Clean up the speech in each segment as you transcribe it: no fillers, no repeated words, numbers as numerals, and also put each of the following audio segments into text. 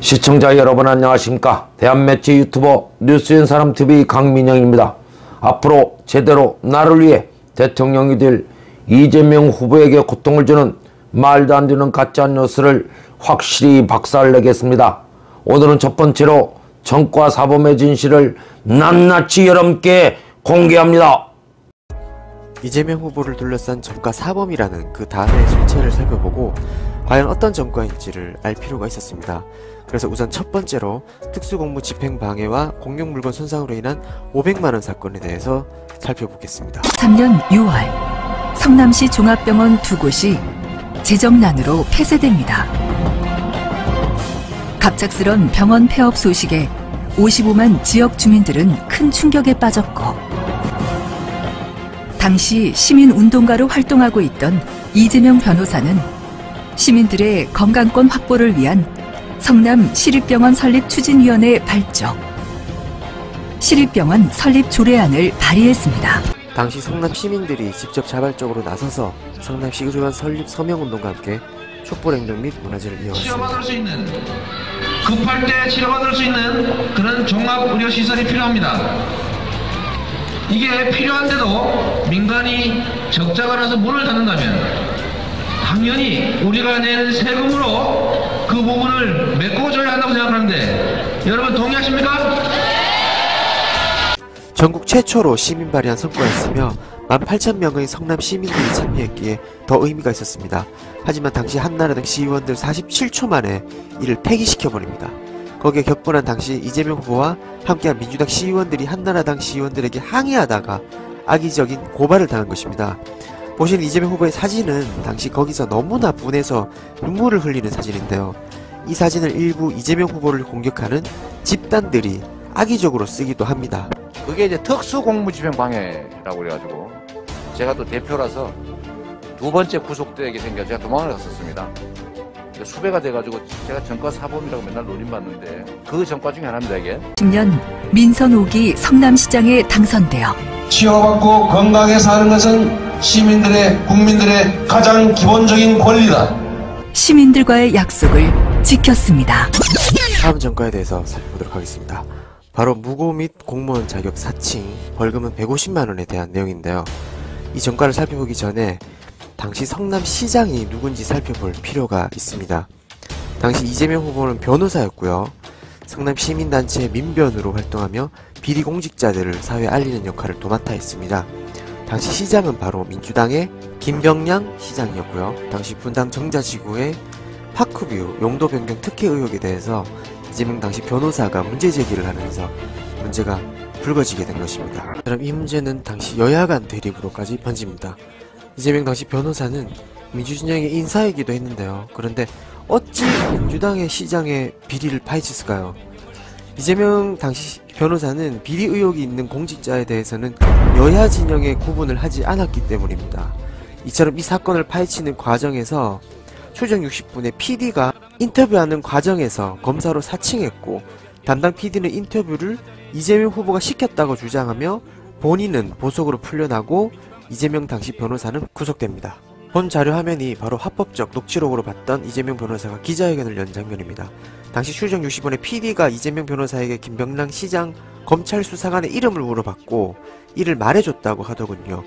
시청자 여러분 안녕하십니까. 대한매체 유튜버 뉴스엔 사람TV 강민영입니다. 앞으로 제대로 나를 위해 대통령이 될 이재명 후보에게 고통을 주는 말도 안 되는 가짜뉴스를 확실히 박살내겠습니다. 오늘은 첫 번째로 정과 사범의 진실을 낱낱이 여러분께 공개합니다. 이재명 후보를 둘러싼 정과 사범이라는 그 단어의 실체를 살펴보고 과연 어떤 정과인지를 알 필요가 있었습니다. 그래서 우선 첫 번째로 특수공무 집행방해와 공용물건 손상으로 인한 500만원 사건에 대해서 살펴보겠습니다. 3년 6월 성남시 종합병원 두 곳이 재정난으로 폐쇄됩니다. 갑작스런 병원 폐업 소식에 55만 지역 주민들은 큰 충격에 빠졌고, 당시 시민운동가로 활동하고 있던 이재명 변호사는 시민들의 건강권 확보를 위한 성남 시립병원 설립 추진위원회 발족, 시립병원 설립 조례안을 발의했습니다. 당시 성남 시민들이 직접 자발적으로 나서서 성남시 의료원 설립 서명운동과 함께 촛불행동 및 문화제를 이어갔습니다. 치료받을 수 있는, 급할 때 치료받을 수 있는 그런 종합의료시설이 필요합니다. 이게 필요한데도 민간이 적자가 나서 문을 닫는다면 당연히 우리가 내는 세금으로 그 부분을 메꿔줘야 한다고 생각하는데, 여러분 동의하십니까? 전국 최초로 시민 발의한 성과였으며 18,000명의 성남 시민들이 참여했기에 더 의미가 있었습니다. 하지만 당시 한나라당 시의원들 47초 만에 이를 폐기시켜버립니다. 거기에 격분한 당시 이재명 후보와 함께한 민주당 시의원들이 한나라당 시의원들에게 항의하다가 악의적인 고발을 당한 것입니다. 보시는 이재명 후보의 사진은 당시 거기서 너무나 분해서 눈물을 흘리는 사진인데요. 이 사진을 일부 이재명 후보를 공격하는 집단들이 악의적으로 쓰기도 합니다. 그게 이제 특수공무집행방해라고 그래가지고 제가 또 대표라서 두 번째 구속되게 생겨 제가 도망을 갔었습니다. 수배가 돼가지고 제가 정과 사범이라고 맨날 놀림받는데 그 정과 중에 하나입니다. 이게 10년 민선 5기 성남시장에 당선되어 치료받고 건강하게 사는 것은 시민들의, 국민들의 가장 기본적인 권리다. 시민들과의 약속을 지켰습니다. 다음 정과에 대해서 살펴보도록 하겠습니다. 바로 무고 및 공무원 자격 사칭, 벌금은 150만원에 대한 내용인데요. 이 정과를 살펴보기 전에 당시 성남시장이 누군지 살펴볼 필요가 있습니다. 당시 이재명 후보는 변호사였고요. 성남시민단체 민변으로 활동하며 비리공직자들을 사회에 알리는 역할을 도맡아 했습니다. 당시 시장은 바로 민주당의 김병량 시장이었고요. 당시 분당 정자지구의 파크뷰 용도 변경 특혜 의혹에 대해서 이재명 당시 변호사가 문제 제기를 하면서 문제가 불거지게 된 것입니다. 그럼 이 문제는 당시 여야 간 대립으로까지 번집니다. 이재명 당시 변호사는 민주진영의 인사이기도 했는데요. 그런데 어찌 민주당의 시장의 비리를 파헤쳤을까요? 이재명 당시 변호사는 비리 의혹이 있는 공직자에 대해서는 여야 진영의 구분을 하지 않았기 때문입니다. 이처럼 이 사건을 파헤치는 과정에서 초정 60분의 PD가 인터뷰하는 과정에서 검사로 사칭했고, 담당 PD는 인터뷰를 이재명 후보가 시켰다고 주장하며 본인은 보석으로 풀려나고 이재명 당시 변호사는 구속됩니다. 본 자료 화면이 바로 합법적 녹취록으로 봤던 이재명 변호사가 기자회견을 연 장면입니다. 당시 추정 60원의 PD가 이재명 변호사에게 김병랑 시장 검찰 수사관의 이름을 물어봤고 이를 말해줬다고 하더군요.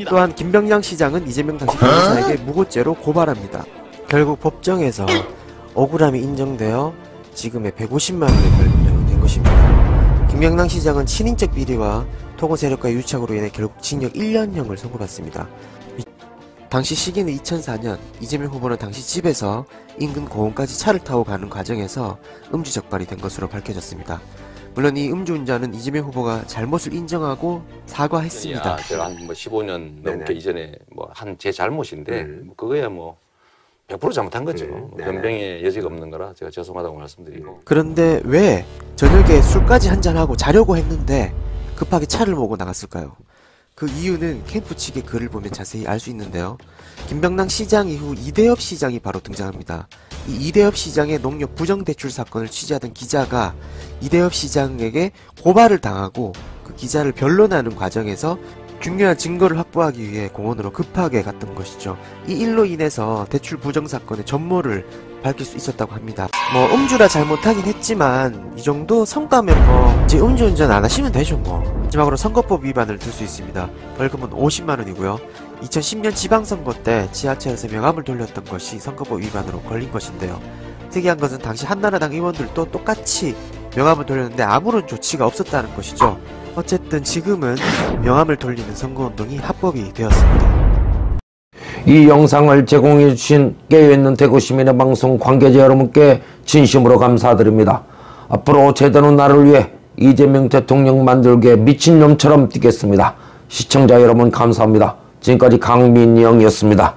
또한 김병량 시장은 이재명 당시 변호사에게 무고죄로 고발합니다. 결국 법정에서 억울함이 인정되어 지금의 150만원의 벌금형이 된 것입니다. 김병량 시장은 친인척 비리와 토건 세력과의 유착으로 인해 결국 징역 1년형을 선고받습니다. 당시 시기는 2004년, 이재명 후보는 당시 집에서 인근 고흥까지 차를 타고 가는 과정에서 음주 적발이 된 것으로 밝혀졌습니다. 물론 이 음주운전은 이재명 후보가 잘못을 인정하고 사과했습니다. 제가 한 15년 넘게 이전에 한 제 잘못인데 그거야 100% 잘못한 거죠. 변명의 여지가 없는 거라 제가 죄송하다고 말씀드리고. 그런데 왜 저녁에 술까지 한잔하고 자려고 했는데 급하게 차를 몰고 나갔을까요? 그 이유는 캠프 측의 글을 보면 자세히 알 수 있는데요. 김병랑 시장 이후 이대엽 시장이 바로 등장합니다. 이 이대엽 시장의 농협 부정대출 사건을 취재하던 기자가 이대엽 시장에게 고발을 당하고 그 기자를 변론하는 과정에서 중요한 증거를 확보하기 위해 공원으로 급하게 갔던 것이죠. 이 일로 인해서 대출 부정 사건의 전모를 밝힐 수 있었다고 합니다. 뭐 음주라 잘못하긴 했지만 이 정도 성과면 뭐 이제 음주운전 안 하시면 되죠 뭐. 마지막으로 선거법 위반을 들 수 있습니다. 벌금은 50만원이고요. 2010년 지방선거 때 지하철에서 명함을 돌렸던 것이 선거법 위반으로 걸린 것인데요. 특이한 것은 당시 한나라당 의원들도 똑같이 명함을 돌렸는데 아무런 조치가 없었다는 것이죠. 어쨌든 지금은 명함을 돌리는 선거운동이 합법이 되었습니다. 이 영상을 제공해 주신 깨어있는 대구 시민의 방송 관계자 여러분께 진심으로 감사드립니다. 앞으로 제대로 나를 위해 이재명 대통령 만들기에 미친놈처럼 뛰겠습니다. 시청자 여러분 감사합니다. 지금까지 강민영이었습니다.